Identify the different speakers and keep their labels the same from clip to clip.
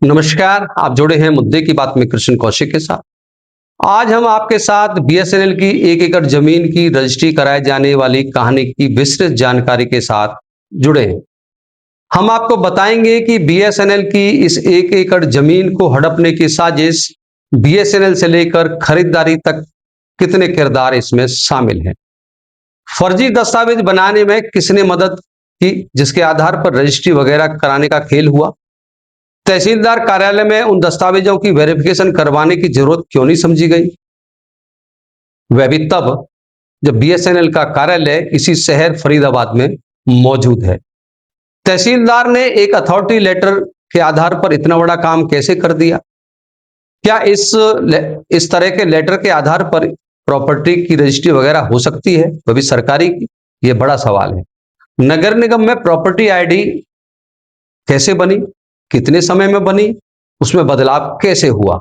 Speaker 1: नमस्कार, आप जुड़े हैं मुद्दे की बात में कृष्ण कौशिक के साथ। आज हम आपके साथ बीएसएनएल की 1 एकड़ जमीन की रजिस्ट्री कराए जाने वाली कहानी की विस्तृत जानकारी के साथ जुड़े हैं। हम आपको बताएंगे कि बीएसएनएल की इस 1 एकड़ जमीन को हड़पने की साजिश बीएसएनएल से लेकर खरीदारी तक कितने किरदार इसमें शामिल हैं। फर्जी दस्तावेज बनाने में किसने मदद की, जिसके आधार पर रजिस्ट्री वगैरह कराने का खेल हुआ। तहसीलदार कार्यालय में उन दस्तावेजों की वेरिफिकेशन करवाने की जरूरत क्यों नहीं समझी गई, वह भी तब जब बीएसएनएल का कार्यालय इसी शहर फरीदाबाद में मौजूद है। तहसीलदार ने एक अथॉरिटी लेटर के आधार पर इतना बड़ा काम कैसे कर दिया। क्या इस तरह के लेटर के आधार पर प्रॉपर्टी की रजिस्ट्री वगैरह हो सकती है, वह भी सरकारी की? यह बड़ा सवाल है। नगर निगम में प्रॉपर्टी आईडी कैसे बनी, कितने समय में बनी, उसमें बदलाव कैसे हुआ।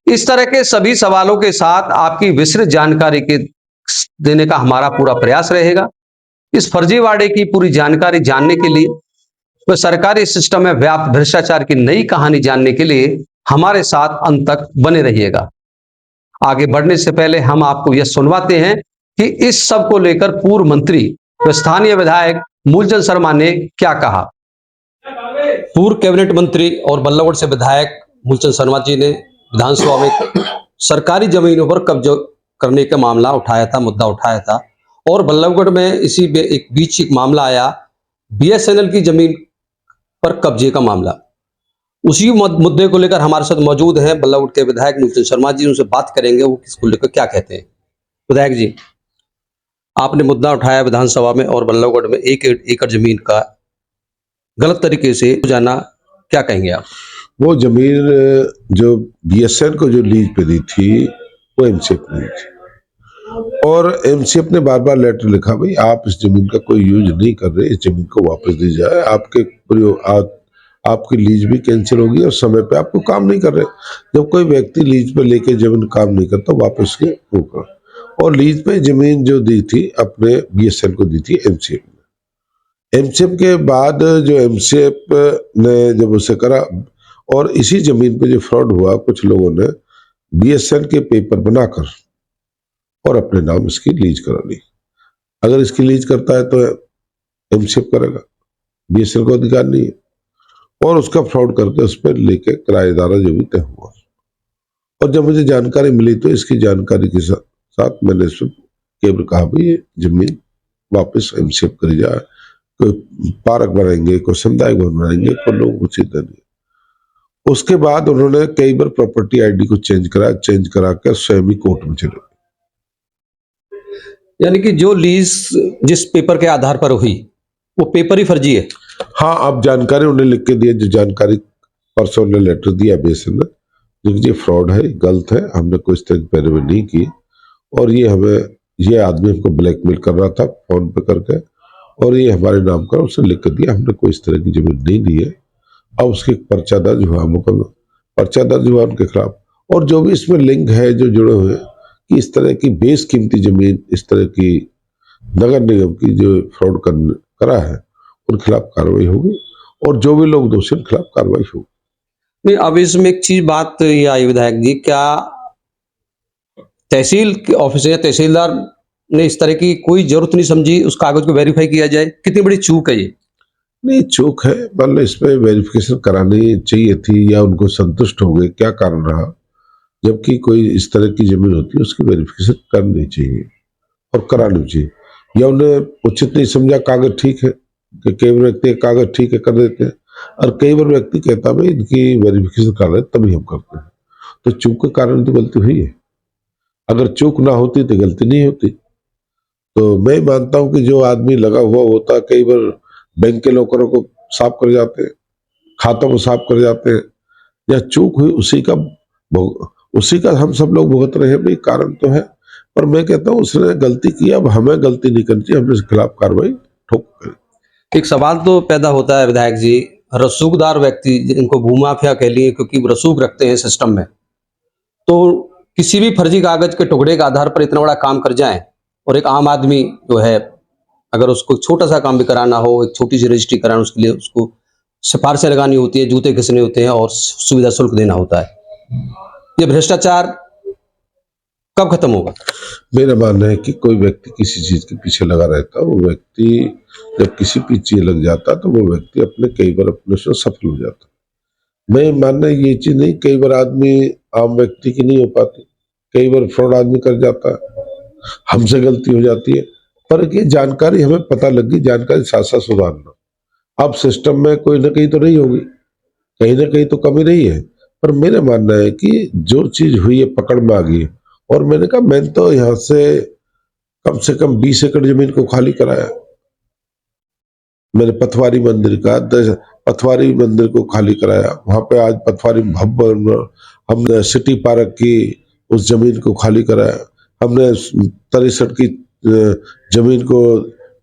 Speaker 1: इस तरह के सभी सवालों के साथ आपकी विस्तृत जानकारी देने का हमारा पूरा प्रयास रहेगा। इस फर्जीवाड़े की पूरी जानकारी जानने के लिए, तो सरकारी सिस्टम में व्याप्त भ्रष्टाचार की नई कहानी जानने के लिए हमारे साथ अंत तक बने रहिएगा। आगे बढ़ने से पहले हम आपको यह सुनवाते हैं कि इस सब को लेकर पूर्व मंत्री व स्थानीय विधायक मूलचंद शर्मा ने क्या कहा। पूर्व कैबिनेट मंत्री और बल्लभगढ़ से विधायक मूलचंद शर्मा जी ने विधानसभा में सरकारी जमीनों पर कब्जा करने का मामला उठाया था, मुद्दा उठाया था। और बल्लभगढ़ में इसी बीच एक मामला आया बीएसएनएल की जमीन पर कब्जे का मामला। उसी मुद्दे को लेकर हमारे साथ मौजूद है बल्लभगढ़ के विधायक मूलचंद शर्मा जी। उनसे बात करेंगे वो किसको लेकर क्या कहते हैं। विधायक जी, आपने मुद्दा उठाया विधानसभा में और बल्लभगढ़ में 1 एकड़ जमीन का गलत तरीके से जाना, क्या कहेंगे आप?
Speaker 2: वो जमीन जो बीएसएन को जो लीज पे दी थी वो एमसीएफ ने दी थी और एमसीएफ ने बार बार लेटर लिखा, भाई आप इस जमीन का कोई यूज नहीं कर रहे, इस जमीन को वापस दी जाए, आपकी लीज भी कैंसिल होगी और समय पे आपको काम नहीं कर रहे। जब कोई व्यक्ति लीज पे लेके जमीन काम नहीं करता वापस के होगा। और लीज पे जमीन जो दी थी अपने बीएसएन को दी थी एमसीएफ ने। एमसीएफ के बाद जो एमसीएफ ने जब उसे करा और इसी जमीन पे जो फ्रॉड हुआ, कुछ लोगों ने बीएसएन के पेपर बनाकर और अपने नाम इसकी लीज करा ली। अगर इसकी लीज करता है तो एमसीएफ करेगा, बीएसएन को अधिकार नहीं है। और उसका फ्रॉड करके उस पर लेके किराएदार जो भी तय हुआ। और जब मुझे जानकारी मिली तो इसकी जानकारी के साथ मैंने केवल कहा भाई ये जमीन वापस एमसीएफ करी जाए, कोई पार्क बनाएंगे, कोई सामुदायिक भवन बनाएंगे, कोई लोगों को चिंता नहीं। उसके बाद उन्होंने कई बार प्रॉपर्टी आईडी को चेंज करा कर स्वयं ही कोर्ट में चले।
Speaker 1: यानी कि जो लीज जिस पेपर के आधार पर हुई वो पेपर ही फर्जी है।
Speaker 2: हाँ, अब जानकारी उन्हें लिख के दिया, जो जानकारी परसों ने लेटर दिया बेसन ने, ये फ्रॉड है, गलत है, हमने कोई इस तरह की पैरवी नहीं की और ये आदमी हमको ब्लैकमेल कर रहा था फोन पे करके और ये हमारे नाम का उसने लिख कर दिया, हमने कोई इस तरह की जमीन नहीं दी है। अब उसके पर्चा दर्ज हुआ, पर्चा दर्ज हुआ उनके खिलाफ। और जो भी इसमें लिंक है जो जुड़े हुए कि इस तरह की बेशकीमती जमीन, इस तरह की नगर निगम की जो फ्रॉड करा है उनके खिलाफ कार्रवाई होगी और जो भी लोग दोषी उनके खिलाफ कार्रवाई होगी।
Speaker 1: नहीं, अब इसमें एक चीज बात ये आई विधायक जी, क्या तहसील ऑफिस या तहसीलदार ने इस तरह की कोई जरूरत नहीं समझी उस कागज को वेरीफाई किया जाए? कितनी बड़ी चूक है ये?
Speaker 2: नहीं, चूक है, मतलब इसमें वेरिफिकेशन करानी चाहिए थी या उनको संतुष्ट हो गए, क्या कारण रहा? जबकि कोई इस तरह की जमीन होती है उसकी वेरिफिकेशन करनी चाहिए और करानी चाहिए, या उन्हें उचित नहीं समझा। कागज ठीक है कि कई बार व्यक्ति कागज ठीक है कर देते हैं और कई बार व्यक्ति कहता है इनकी वेरिफिकेशन कर रहे तभी हम करते हैं। तो चूक के कारण तो गलती हुई है, अगर चूक ना होती तो गलती नहीं होती। तो मैं मानता हूं कि जो आदमी लगा हुआ होता, कई बार बैंक के लॉकरों को साफ कर जाते हैं, खातों को साफ कर जाते हैं, या चूक हुई उसी का हम सब लोग भुगत रहे हैं। भाई कारण तो है, पर मैं कहता हूँ उसने गलती की, अब हमें गलती नहीं करनी चाहिए, हमने इसके खिलाफ कार्रवाई ठोक करें।
Speaker 1: एक सवाल तो पैदा होता है विधायक जी, रसूखदार व्यक्ति जिनको भूमाफिया कह लिए क्योंकि रसूख रखते हैं सिस्टम में, तो किसी भी फर्जी कागज के टुकड़े के आधार पर इतना बड़ा काम कर जाए और एक आम आदमी जो है अगर उसको छोटा सा काम भी कराना हो, एक छोटी सी रजिस्ट्री कराना, उसके लिए उसको सिफारिशें लगानी होती है, जूते घिसने होते हैं और सुविधा शुल्क देना होता है। ये भ्रष्टाचार कब खत्म होगा?
Speaker 2: मेरा मानना है कि कोई व्यक्ति किसी चीज के पीछे लगा रहता है, वो व्यक्ति जब किसी पीछे लग जाता तो वो व्यक्ति अपने कई बार अपने से सफल हो जाता। मैं मानना है ये चीज नहीं, कई बार आदमी आम व्यक्ति की नहीं हो पाती, कई बार फ्रॉड आदमी कर जाता है, हमसे गलती हो जाती है, पर ये जानकारी हमें पता लग गई, जानकारी साथ साथ सुधारना। अब सिस्टम में कोई ना कहीं तो नहीं होगी, कहीं ना कहीं तो कमी रही है, पर मेरा मानना है कि जो चीज हुई है पकड़ में आ गई है। और मैंने कहा मैंने तो यहाँ से कम 20 एकड़ जमीन को खाली कराया। मैंने पथवारी मंदिर का पथवारी मंदिर को खाली कराया, वहां पे आज पथवारी भवन, हमने सिटी पार्क की उस जमीन को खाली कराया, हमने 63 की जमीन को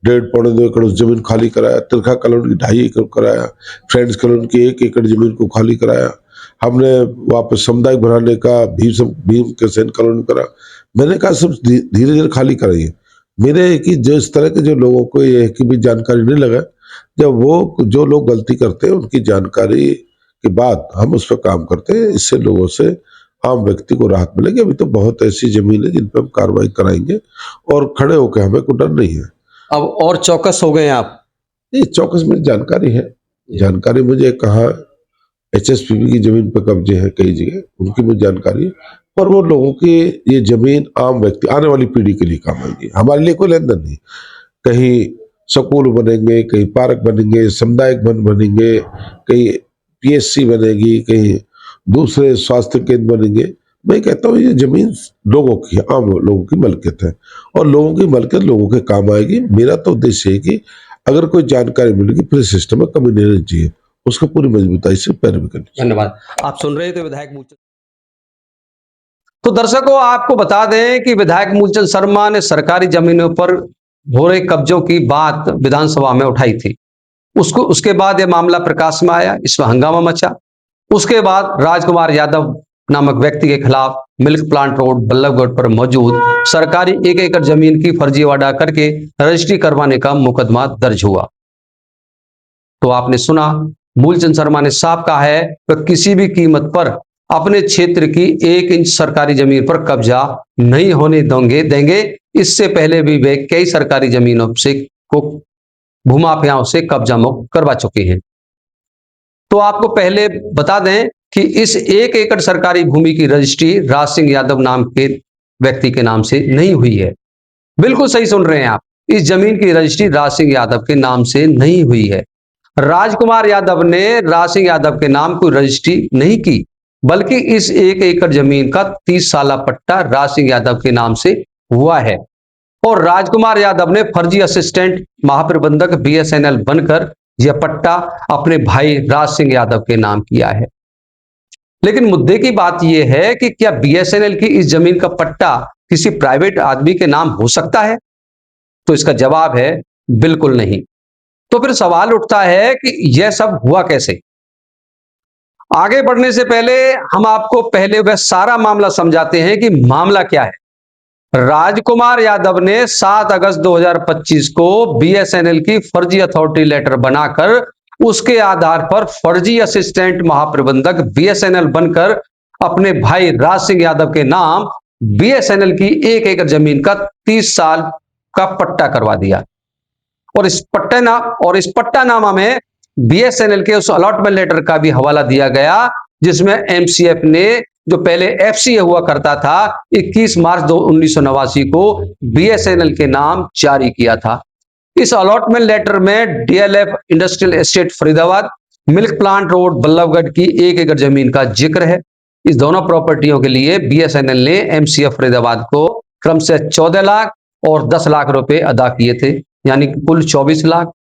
Speaker 2: 1.5-2 एकड़ उस जमीन खाली कराया, तिरखा कॉलोनी की 2.5 एकड़ कराया, फ्रेंड्स कॉलोनी की 1 एकड़ जमीन को खाली कराया, हमने वापस सामुदायिक बनाने का भीम के सेन कॉलोनी करा। मैंने कहा सब धीरे धीरे खाली कराइए। मेरे है कि जो इस तरह के जो लोगों को ये है कि भी जानकारी नहीं लगा, जब वो जो लोग गलती करते हैं उनकी जानकारी के बाद हम उस पर काम करते हैं, इससे लोगों से आम व्यक्ति को राहत मिलेगी। अभी तो बहुत ऐसी जमीन है जिन पर हम कार्रवाई कराएंगे और खड़े होकर हमें कोई डर नहीं है।
Speaker 1: अब और चौकस हो गए आप?
Speaker 2: नहीं, चौकस मेरी जानकारी है, जानकारी मुझे कहाँ HSPB की जमीन पर कब्जे हैं कई जगह, उनकी मुझे जानकारी है, पर वो लोगों की ये जमीन आम व्यक्ति आने वाली पीढ़ी के लिए काम आएगी, हमारे लिए कोई लेन देन नहीं। कहीं स्कूल बनेंगे, कहीं पार्क बनेंगे, सामुदायिक वन बनेंगे, कहीं PSC बनेगी, कहीं दूसरे स्वास्थ्य केंद्र बनेंगे। मैं कहता हूँ ये जमीन लोगों की, आम लोगों की मलकियत है और लोगों की मलकियत लोगों के काम आएगी। मेरा तो उद्देश्य है कि अगर कोई जानकारी मिलेगी पूरे सिस्टम में कमी नहीं रहनी चाहिए, उसको पूरी मजबूताई से पैरवी करनी चाहिए।
Speaker 1: धन्यवाद। आप सुन रहे थे विधायक मूलचंद। तो दर्शकों, आपको बता दें कि विधायक मूलचंद शर्मा ने सरकारी जमीनों पर हो रहे कब्जों की बात विधानसभा में उठाई थी। उसके बाद यह मामला प्रकाश में आया, इसमें हंगामा मचा। उसके बाद राजकुमार यादव नामक व्यक्ति के खिलाफ मिल्क प्लांट रोड बल्लभगढ़ पर मौजूद सरकारी 1 एकड़ जमीन की फर्जीवाड़ा करके रजिस्ट्री करवाने का मुकदमा दर्ज हुआ। तो आपने सुना, मूलचंद शर्मा ने साफ कहा है कि किसी भी कीमत पर अपने क्षेत्र की 1 इंच सरकारी जमीन पर कब्जा नहीं होने देंगे। इससे पहले भी वे कई सरकारी जमीनों से को भूमाफियाओं से कब्जा मुक्त करवा चुके हैं। तो आपको पहले बता दें कि इस 1 एकड़ सरकारी भूमि की रजिस्ट्री राज सिंह यादव नाम के व्यक्ति के नाम से नहीं हुई है। बिल्कुल सही सुन रहे हैं आप, इस जमीन की रजिस्ट्री राज सिंह यादव के नाम से नहीं हुई है। राजकुमार यादव ने राज सिंह यादव के नाम कोई रजिस्ट्री नहीं की, बल्कि इस 1 एकड़ जमीन का 30 साला पट्टा राज सिंह यादव के नाम से हुआ है और राजकुमार यादव ने फर्जी असिस्टेंट महाप्रबंधक BSNL बनकर यह पट्टा अपने भाई राज सिंह यादव के नाम किया है। लेकिन मुद्दे की बात यह है कि क्या BSNL की इस जमीन का पट्टा किसी प्राइवेट आदमी के नाम हो सकता है? तो इसका जवाब है बिल्कुल नहीं। तो फिर सवाल उठता है कि यह सब हुआ कैसे? आगे बढ़ने से पहले हम आपको पहले वह सारा मामला समझाते हैं कि मामला क्या है। राजकुमार यादव ने 7 अगस्त 2025 को BSNL की फर्जी अथॉरिटी लेटर बनाकर उसके आधार पर फर्जी असिस्टेंट महाप्रबंधक BSNL बनकर अपने भाई राज सिंह यादव के नाम BSNL की 1 एकड़ जमीन का 30 साल का पट्टा करवा दिया और इस पट्टानामा में BSNL के उस अलॉटमेंट लेटर का भी हवाला दिया गया जिसमें MCF ने जो पहले FCA हुआ करता था 21 मार्च 1989 को BSNL के नाम जारी किया था। इस अलॉटमेंट लेटर में DLF industrial estate Faridabad, milk plant road Ballabhgarh की 1 एकड़ जमीन का जिक्र है। इस दोनों प्रॉपर्टियों के लिए BSNL ने MCF फरीदाबाद को क्रम से 14 लाख और 10 लाख रुपए अदा किए थे, यानी कुल 24 लाख।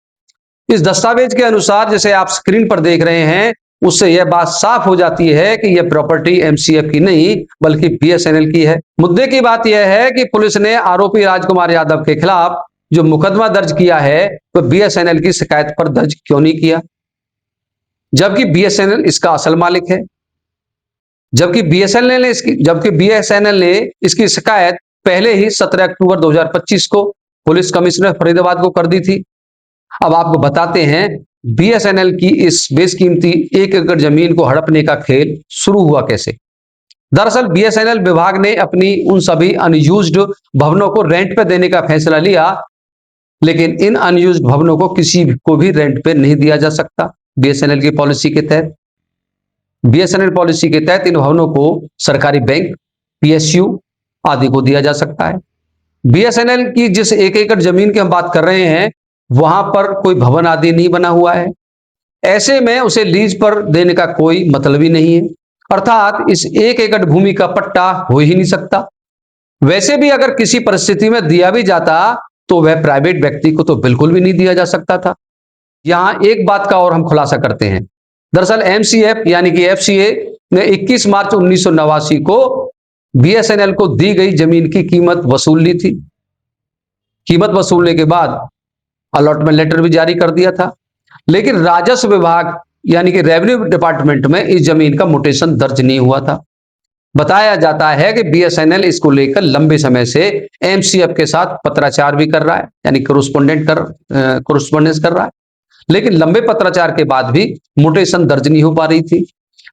Speaker 1: इस दस्तावेज के अनुसार जिसे आप स्क्रीन पर देख रहे हैं, उससे यह बात साफ हो जाती है कि यह प्रॉपर्टी MCF की नहीं बल्कि BSNL की है। मुद्दे की बात यह है कि पुलिस ने आरोपी राजकुमार यादव के खिलाफ जो मुकदमा दर्ज किया है वह BSNL की शिकायत पर दर्ज क्यों नहीं किया, जबकि BSNL इसका असल मालिक है। जबकि BSNL ने इसकी शिकायत पहले ही 17 अक्टूबर 2025 को पुलिस कमिश्नर फरीदाबाद को कर दी थी। अब आपको बताते हैं बीएसएनएल की इस बेशकीमती 1 एकड़ जमीन को हड़पने का खेल शुरू हुआ कैसे? दरअसल बीएसएनएल विभाग ने अपनी उन सभी अनयूज्ड भवनों को रेंट पे देने का फैसला लिया, लेकिन इन अनयूज्ड भवनों को किसी को भी रेंट पे नहीं दिया जा सकता। बीएसएनएल की पॉलिसी के तहत बीएसएनएल पॉलिसी के तहत इन भवनों को सरकारी बैंक, पीएसयू आदि को दिया जा सकता है। बीएसएनएल की जिस 1 एकड़ जमीन की हम बात कर रहे हैं, वहां पर कोई भवन आदि नहीं बना हुआ है। ऐसे में उसे लीज पर देने का कोई मतलब ही नहीं है, अर्थात इस 1 एकड़ भूमि का पट्टा हो ही नहीं सकता। वैसे भी अगर किसी परिस्थिति में दिया भी जाता तो वह प्राइवेट व्यक्ति को तो बिल्कुल भी नहीं दिया जा सकता था। यहां एक बात का और हम खुलासा करते हैं। दरअसल एमसीएफ यानी कि एफसीए ने 21 मार्च 1989 को बीएसएनएल को दी गई जमीन की कीमत वसूल ली थी। कीमत वसूलने के बाद अलॉटमेंट लेटर भी जारी कर दिया था, लेकिन राजस्व विभाग यानी कि रेवेन्यू डिपार्टमेंट में इस जमीन का म्यूटेशन दर्ज नहीं हुआ था। बताया जाता है कि बीएसएनएल इसको लेकर लंबे समय से एमसीएफ के साथ पत्राचार भी कर रहा है, यानी कोरोस्पोंडेंस कर रहा है, लेकिन लंबे पत्राचार के बाद भी म्यूटेशन दर्ज नहीं हो पा रही थी।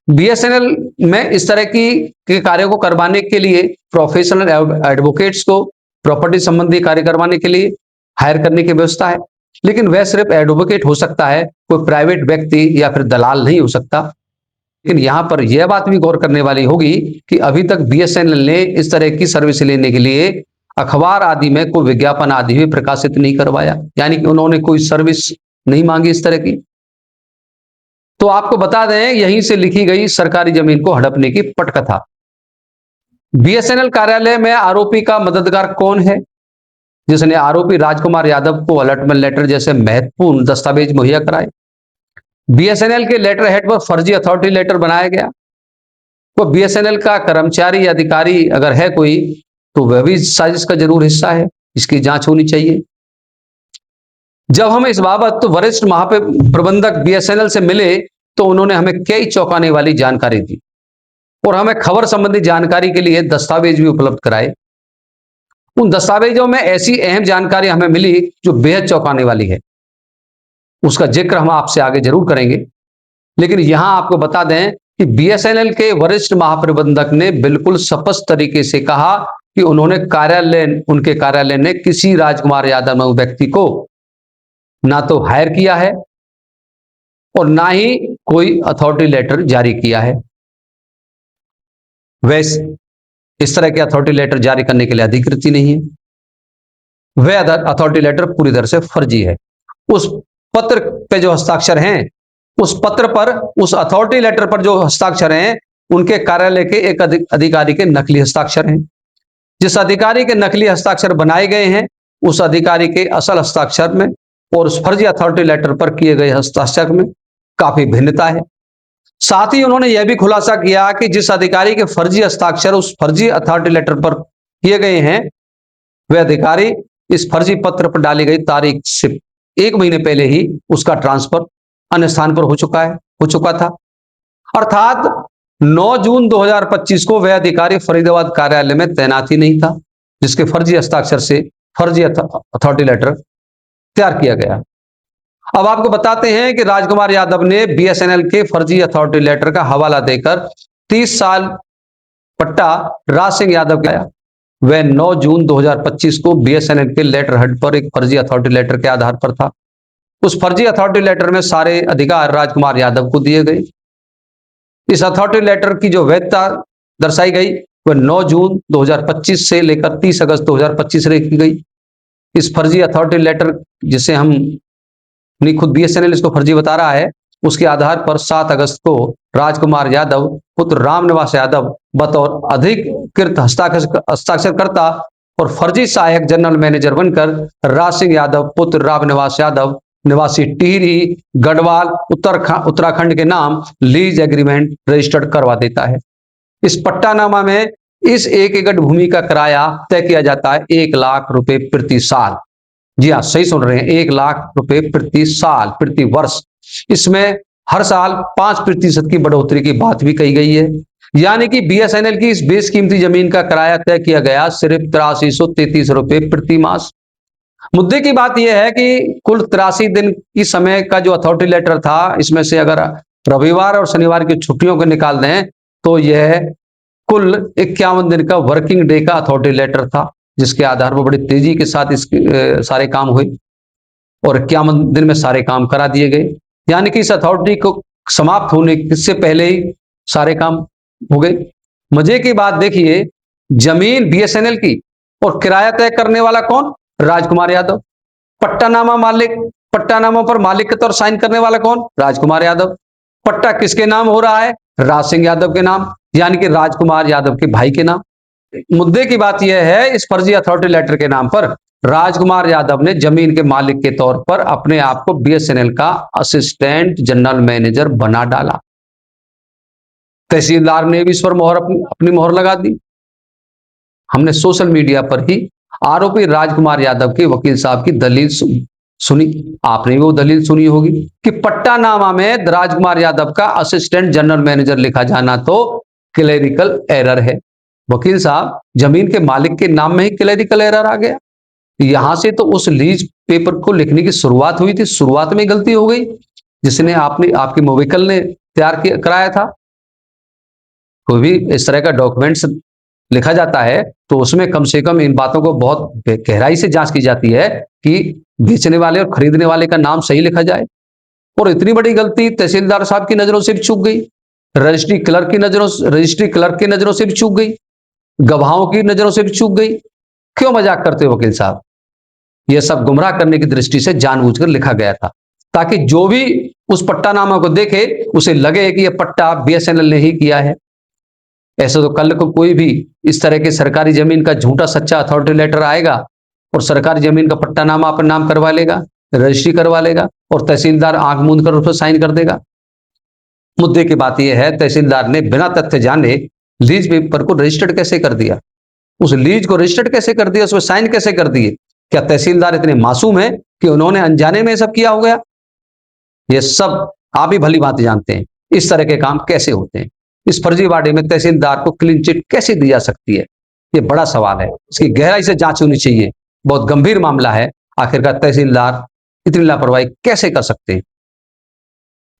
Speaker 1: बीएसएनएल में इस तरह के कार्यों को करवाने के लिए प्रोफेशनल एडवोकेट्स को प्रॉपर्टी संबंधी कार्य करवाने के लिए हायर करने की व्यवस्था है, लेकिन वह सिर्फ एडवोकेट हो सकता है, कोई प्राइवेट व्यक्ति या फिर दलाल नहीं हो सकता। लेकिन यहां पर यह बात भी गौर करने वाली होगी कि अभी तक बीएसएनएल ने इस तरह की सर्विस लेने के लिए अखबार आदि में कोई विज्ञापन आदि भी प्रकाशित नहीं करवाया, यानी कि उन्होंने कोई सर्विस नहीं मांगी इस तरह की। तो आपको बता दें, यहीं से लिखी गई सरकारी जमीन को हड़पने की पटकथा। बीएसएनएल कार्यालय में आरोपी का मददगार कौन है, जिसने आरोपी राजकुमार यादव को अलॉटमेंट लेटर जैसे महत्वपूर्ण दस्तावेज मुहैया कराए? बीएसएनएल के लेटर हेड पर फर्जी अथॉरिटी लेटर बनाया गया। वो बीएसएनएल का कर्मचारी या अधिकारी अगर है कोई, तो वह भी साजिश का जरूर हिस्सा है, इसकी जांच होनी चाहिए। जब हम इस बाबत वरिष्ठ महाप्रबंधक बीएसएनएल से मिले तो उन्होंने हमें कई चौंकाने वाली जानकारी दी और हमें खबर संबंधी जानकारी के लिए दस्तावेज भी उपलब्ध कराए। उन दस्तावेजों में ऐसी अहम जानकारी हमें मिली जो बेहद चौंकाने वाली है, उसका जिक्र हम आपसे आगे जरूर करेंगे। लेकिन यहां आपको बता दें कि बीएसएनएल के वरिष्ठ महाप्रबंधक ने बिल्कुल स्पष्ट तरीके से कहा कि उनके कार्यालय ने किसी राजकुमार यादव नामक व्यक्ति को ना तो हायर किया है और ना ही कोई अथॉरिटी लेटर जारी किया है। वैसे इस तरह के अथॉरिटी लेटर जारी करने के लिए अधिकृत ही नहीं है, वह अथॉरिटी लेटर पूरी तरह से फर्जी है। उस पत्र पे जो हस्ताक्षर हैं, उस पत्र पर, उस अथॉरिटी लेटर पर जो हस्ताक्षर हैं, उनके कार्यालय के एक अधिकारी के नकली हस्ताक्षर हैं। जिस अधिकारी के नकली हस्ताक्षर बनाए गए हैं, उस अधिकारी के असल हस्ताक्षर में और उस फर्जी अथॉरिटी लेटर पर किए गए हस्ताक्षर में काफी भिन्नता है। साथ ही उन्होंने यह भी खुलासा किया कि जिस अधिकारी के फर्जी हस्ताक्षर उस फर्जी अथॉरिटी लेटर पर किए गए हैं, वह अधिकारी इस फर्जी पत्र पर डाली गई तारीख से 1 महीने पहले ही उसका ट्रांसफर अन्य स्थान पर हो चुका था। अर्थात 9 जून 2025 को वह अधिकारी फरीदाबाद कार्यालय में तैनात ही नहीं था, जिसके फर्जी हस्ताक्षर से फर्जी अथॉरिटी लेटर तैयार किया गया। अब आपको बताते हैं कि राजकुमार यादव ने बीएसएनएल के फर्जी अथॉरिटी लेटर का हवाला देकर 30 साल पट्टा राज सिंह यादव का। वह 9 जून 2025 को बीएसएनएल के लेटर हेड पर एक फर्जी अथॉरिटी लेटर के आधार पर था। उस फर्जी अथॉरिटी लेटर में सारे अधिकार राजकुमार यादव को दिए गए। इस अथॉरिटी लेटर की जो वैधता दर्शाई गई वह 9 जून 2025 से लेकर 30 अगस्त 2025 रखी गई। इस फर्जी अथॉरिटी लेटर, जिसे हम नहीं खुद बीएसएनएल इसको फर्जी बता रहा है, उसके आधार पर 7 अगस्त को राजकुमार यादव पुत्र रामनिवास यादव बतौर अधिकृत हस्ताक्षरकर्ता और फर्जी सहायक जनरल मैनेजर बनकर राज सिंह यादव पुत्र रामनिवास यादव निवासी टिहरी गढ़वाल उत्तराखंड के नाम लीज एग्रीमेंट रजिस्टर्ड करवा देता है। इस पट्टानामा में इस 1 एकड़ भूमि का किराया तय किया जाता है 1 लाख रुपए प्रति साल। जी हाँ, सही सुन रहे हैं, 1 लाख रुपए प्रति साल, प्रति वर्ष। इसमें हर साल 5% की बढ़ोतरी की बात भी कही गई है। यानी कि बीएसएनएल की इस बेशकीमती जमीन का किराया तय किया गया सिर्फ 8333 रुपए प्रति मास। मुद्दे की बात यह है कि कुल 83 दिन की समय का जो अथॉरिटी लेटर था, इसमें से अगर रविवार और शनिवार की छुट्टियों को निकाल दें तो यह कुल 51 दिन का वर्किंग डे का अथॉरिटी लेटर था, जिसके आधार पर बड़ी तेजी के साथ इसके सारे काम हुए और 51 दिन में सारे काम करा दिए गए। यानी कि इस अथॉरिटी को समाप्त होने से पहले ही सारे काम हो गए। मजे की बात देखिए, जमीन बीएसएनएल की और किराया तय करने वाला कौन? राजकुमार यादव। पट्टानामा पर मालिक के तौर साइन करने वाला कौन? राजकुमार यादव। पट्टा किसके नाम हो रहा है? राज सिंह यादव के नाम, यानी कि राजकुमार यादव के भाई के नाम। मुद्दे की बात यह है, इस फर्जी अथॉरिटी लेटर के नाम पर राजकुमार यादव ने जमीन के मालिक के तौर पर अपने आप को बीएसएनएल का असिस्टेंट जनरल मैनेजर बना डाला। तहसीलदार ने भी इस पर अपनी मोहर लगा दी। हमने सोशल मीडिया पर ही आरोपी राजकुमार यादव के वकील साहब की दलील सुनी। आपने भी वो दलील सुनी होगी कि पट्टानामा में राजकुमार यादव का असिस्टेंट जनरल मैनेजर लिखा जाना तो क्लेरिकल एरर है। वकील साहब, जमीन के मालिक के नाम में ही क्लेरिकल एरर आ गया। यहां से तो उस लीज पेपर को लिखने की शुरुआत हुई थी, शुरुआत में गलती हो गई, जिसने आपके मुवक्किल ने तैयार कराया था। कोई भी इस तरह का डॉक्यूमेंट्स लिखा जाता है तो उसमें कम से कम इन बातों को बहुत गहराई से जांच की जाती है कि बेचने वाले और खरीदने वाले का नाम सही लिखा जाए। और इतनी बड़ी गलती तहसीलदार साहब की नजरों से भी चूक गई, रजिस्ट्री क्लर्क की नजरों से भी चूक गई, गवाहों की नजरों से भी चूक गई। क्यों मजाक करते हो वकील साहब? यह सब गुमराह करने की दृष्टि से जानबूझकर लिखा गया था, ताकि जो भी उस पट्टानामा को देखे उसे लगे कि यह पट्टा बीएसएनएल ने ही किया है। ऐसे तो कल को कोई भी इस तरह की सरकारी जमीन का झूठा सच्चा अथॉरिटी लेटर आएगा और सरकारी जमीन का पट्टानामा अपना नाम करवा लेगा, रजिस्ट्री करवा लेगा और तहसीलदार आंख मूंद कर उस पर साइन कर देगा। मुद्दे की बात यह है, तहसीलदार ने बिना तथ्य जाने लीज पेपर को रजिस्टर्ड कैसे कर दिया? उस लीज को रजिस्टर्ड कैसे कर दिया? उसमें साइन कैसे कर दिए? क्या तहसीलदार इतने मासूम है कि उन्होंने अनजाने में सब किया हो गया? ये सब आप ही भली बात जानते हैं इस तरह के काम कैसे होते हैं। इस फर्जीवाड़े में तहसीलदार को क्लीन चिट कैसे दी जा सकती है? ये बड़ा सवाल है, इसकी गहराई से जांच होनी चाहिए। बहुत गंभीर मामला है, आखिरकार तहसीलदार इतनी लापरवाही कैसे कर सकते हैं?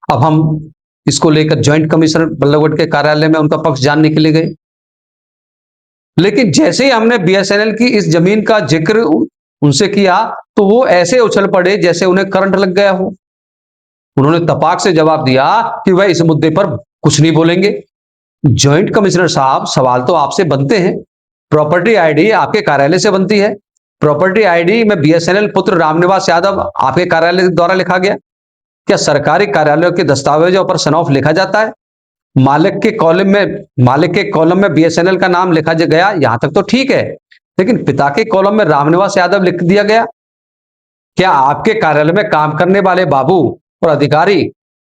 Speaker 1: अब हम इसको लेकर ज्वाइंट कमिश्नर बल्लभगढ़ के कार्यालय में उनका पक्ष जानने के लिए गए, लेकिन जैसे ही हमने बीएसएनएल की इस जमीन का जिक्र उनसे किया तो वो ऐसे उछल पड़े जैसे उन्हें करंट लग गया हो। उन्होंने तपाक से जवाब दिया कि वह इस मुद्दे पर कुछ नहीं बोलेंगे। ज्वाइंट कमिश्नर साहब, सवाल तो आपसे बनते हैं। प्रॉपर्टी आईडी आपके कार्यालय से बनती है। प्रॉपर्टी आईडी में बीएसएनएल पुत्र रामनिवास यादव आपके कार्यालय द्वारा लिखा गया। क्या सरकारी कार्यालयों के दस्तावेजों पर सन ऑफ लिखा जाता है? मालिक के कॉलम में बीएसएनएल का नाम लिखा गया, यहां तक तो ठीक है, लेकिन पिता के कॉलम में रामनिवास यादव लिख दिया गया। क्या आपके कार्यालय में काम करने वाले बाबू और अधिकारी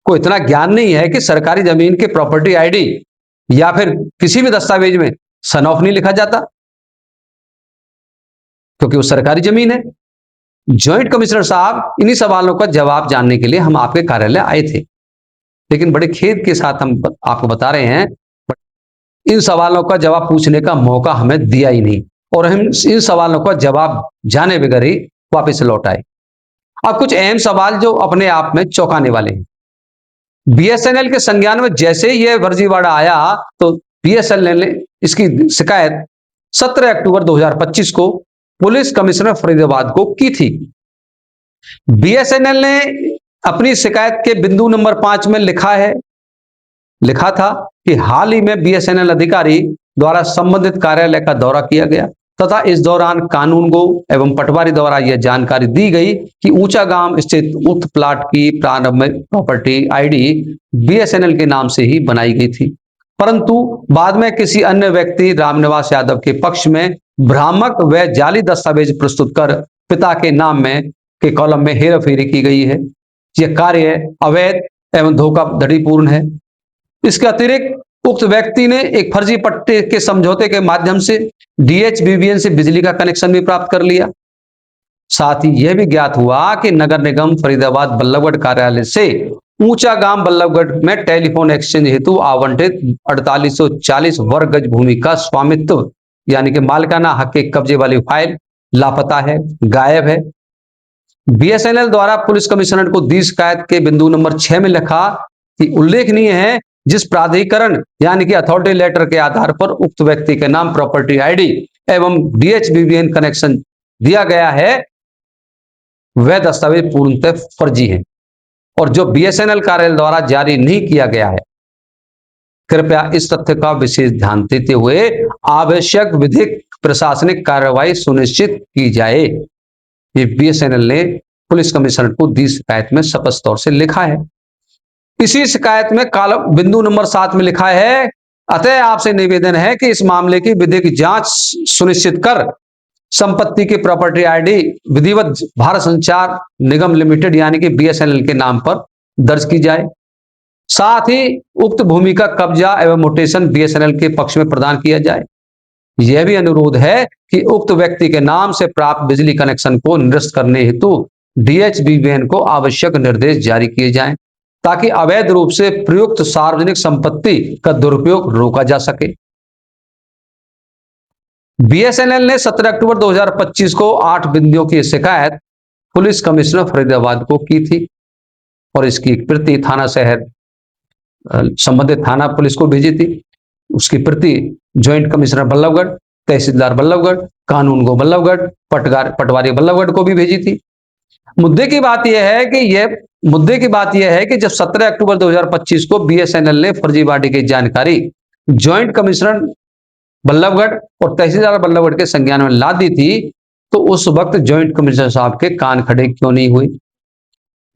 Speaker 1: को इतना ज्ञान नहीं है कि सरकारी जमीन के प्रॉपर्टी आईडी या फिर किसी भी दस्तावेज में सन ऑफ नहीं लिखा जाता, क्योंकि वो सरकारी जमीन है? ज्वाइंट कमिश्नर साहब, इन्हीं सवालों का जवाब जानने के लिए हम आपके कार्यालय आए थे, लेकिन बड़े खेद के साथ हम आपको बता रहे हैं इन सवालों का जवाब पूछने का मौका हमें दिया ही नहीं और हम इन सवालों का जवाब जाने बगैर ही वापस लौट आए। अब कुछ अहम सवाल जो अपने आप में चौंकाने वाले हैं। बीएसएनएल के संज्ञान में जैसे ही यह फर्जीवाड़ा आया तो बीएसएनएल ने इसकी शिकायत 17 अक्टूबर 2025 को पुलिस कमिश्नर फरीदाबाद को की थी। बीएसएनएल ने अपनी शिकायत के बिंदु नंबर 5 में लिखा था कि हाल ही में बीएसएनएल अधिकारी द्वारा संबंधित कार्यालय का दौरा किया गया तथा इस दौरान कानूनगो एवं पटवारी द्वारा यह जानकारी दी गई कि ऊंचा गांव स्थित उक्त प्लाट की प्रारंभ में प्रॉपर्टी आईडी बीएसएनएल के नाम से ही बनाई गई थी, परंतु बाद में किसी अन्य व्यक्ति रामनिवास यादव के पक्ष में भ्रामक व जाली दस्तावेज प्रस्तुत कर पिता के नाम में के कॉलम में हेराफेरी की गई है। यह कार्य अवैध एवं धोखाधड़ीपूर्ण है। इसके अतिरिक्त उक्त व्यक्ति ने एक फर्जी पट्टे के समझौते के माध्यम से डीएचबीबीएन से बिजली का कनेक्शन भी प्राप्त कर लिया। साथ ही यह भी ज्ञात हुआ कि नगर निगम फरीदाबाद बल्लभगढ़ कार्यालय से ऊंचा गांव बल्लभगढ़ में टेलीफोन एक्सचेंज हेतु आवंटित 4840 वर्ग गज भूमि का स्वामित्व यानी कि मालिकाना हक के कब्जे वाली फाइल लापता है, गायब है बीएसएनएल द्वारा पुलिस कमिश्नर को दी शिकायत के बिंदु नंबर 6 में लिखा कि उल्लेखनीय है जिस प्राधिकरण यानी कि अथॉरिटी लेटर के आधार पर उक्त व्यक्ति के नाम प्रॉपर्टी आईडी एवं डीएचबीबीएन कनेक्शन दिया गया है वह दस्तावेज पूर्णतः फर्जी है और जो बीएसएनएल कार्यालय द्वारा जारी नहीं किया गया है। कृपया इस तथ्य का विशेष ध्यान देते हुए आवश्यक विधिक प्रशासनिक कार्रवाई सुनिश्चित की जाए। ये बीएसएनएल ने पुलिस कमिश्नर को दी शिकायत में स्पष्ट तौर से लिखा है। इसी शिकायत में कॉलम बिंदु नंबर 7 में लिखा है, अतः आपसे निवेदन है कि इस मामले की विधिक जांच सुनिश्चित कर संपत्ति की प्रॉपर्टी आईडी विधिवत भारत संचार निगम लिमिटेड यानी कि बीएसएनएल के नाम पर दर्ज की जाए। साथ ही उक्त भूमि का कब्जा एवं म्यूटेशन बीएसएनएल के पक्ष में प्रदान किया जाए। यह भी अनुरोध है कि उक्त व्यक्ति के नाम से प्राप्त बिजली कनेक्शन को निरस्त करने हेतु डीएचबीबीएन को आवश्यक निर्देश जारी किए जाएं ताकि अवैध रूप से प्रयुक्त सार्वजनिक संपत्ति का दुरुपयोग रोका जा सके। बीएसएनएल ने 17 अक्टूबर 2025 को 8 बिंदुओं की शिकायत पुलिस कमिश्नर फरीदाबाद को की थी और इसकी प्रति थाना शहर संबंधित थाना पुलिस को भेजी थी। उसकी प्रति ज्वाइंट कमिश्नर बल्लभगढ़, तहसीलदार बल्लभगढ़, कानून गो बल्लभगढ़, पटवारी बल्लभगढ़ को भी भेजी थी। मुद्दे की बात यह है कि जब 17 अक्टूबर 2025 को बीएसएनएल ने फर्जीवाड़े की जानकारी ज्वाइंट कमिश्नर बल्लभगढ़ और तहसीलदार बल्लभगढ़ के संज्ञान में ला दी थी तो उस वक्त ज्वाइंट कमिश्नर साहब के कान खड़े क्यों नहीं हुए।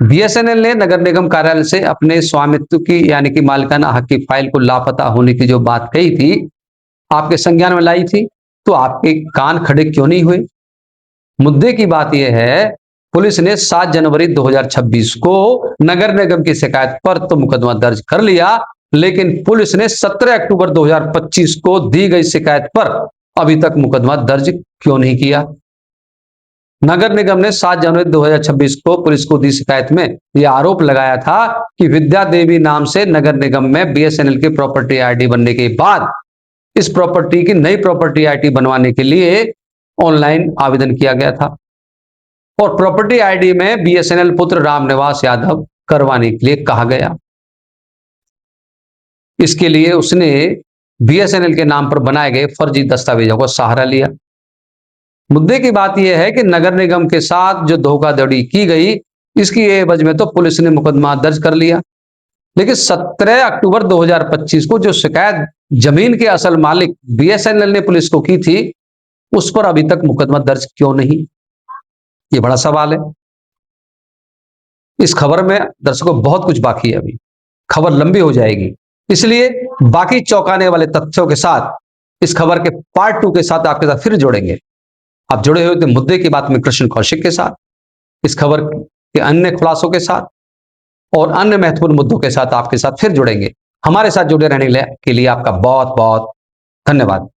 Speaker 1: बीएसएनएल ने नगर निगम कार्यालय से अपने स्वामित्व की यानी कि मालिकाना हक की फाइल को लापता होने की जो बात कही थी आपके संज्ञान में लाई थी तो आपके कान खड़े क्यों नहीं हुए। मुद्दे की बात यह है पुलिस ने 7 जनवरी 2026 को नगर निगम की शिकायत पर तो मुकदमा दर्ज कर लिया लेकिन पुलिस ने 17 अक्टूबर 2025 को दी गई शिकायत पर अभी तक मुकदमा दर्ज क्यों नहीं किया। नगर निगम ने 7 जनवरी 2026 को पुलिस को दी शिकायत में यह आरोप लगाया था कि विद्या देवी नाम से नगर निगम में बीएसएनएल की प्रॉपर्टी आईडी बनने के बाद इस प्रॉपर्टी की नई प्रॉपर्टी आईडी बनवाने के लिए ऑनलाइन आवेदन किया गया था और प्रॉपर्टी आईडी में बीएसएनएल पुत्र रामनिवास यादव करवाने के लिए कहा गया। इसके लिए उसने बीएसएनएल के नाम पर बनाए गए फर्जी दस्तावेजों का सहारा लिया। मुद्दे की बात यह है कि नगर निगम के साथ जो धोखाधड़ी की गई इसकी एवज में तो पुलिस ने मुकदमा दर्ज कर लिया लेकिन 17 अक्टूबर 2025 को जो शिकायत जमीन के असल मालिक बीएसएनएल ने पुलिस को की थी उस पर अभी तक मुकदमा दर्ज क्यों नहीं, ये बड़ा सवाल है। इस खबर में दर्शकों बहुत कुछ बाकी है, अभी खबर लंबी हो जाएगी, इसलिए बाकी चौंकाने वाले तथ्यों के साथ इस खबर के पार्ट 2 के साथ आपके साथ फिर जोड़ेंगे। आप जुड़े हुए थे मुद्दे की बात में कृष्ण कौशिक के साथ, इस खबर के अन्य खुलासों के साथ और अन्य महत्वपूर्ण मुद्दों के साथ आपके साथ फिर जुड़ेंगे। हमारे साथ जुड़े रहने के लिए आपका बहुत बहुत धन्यवाद।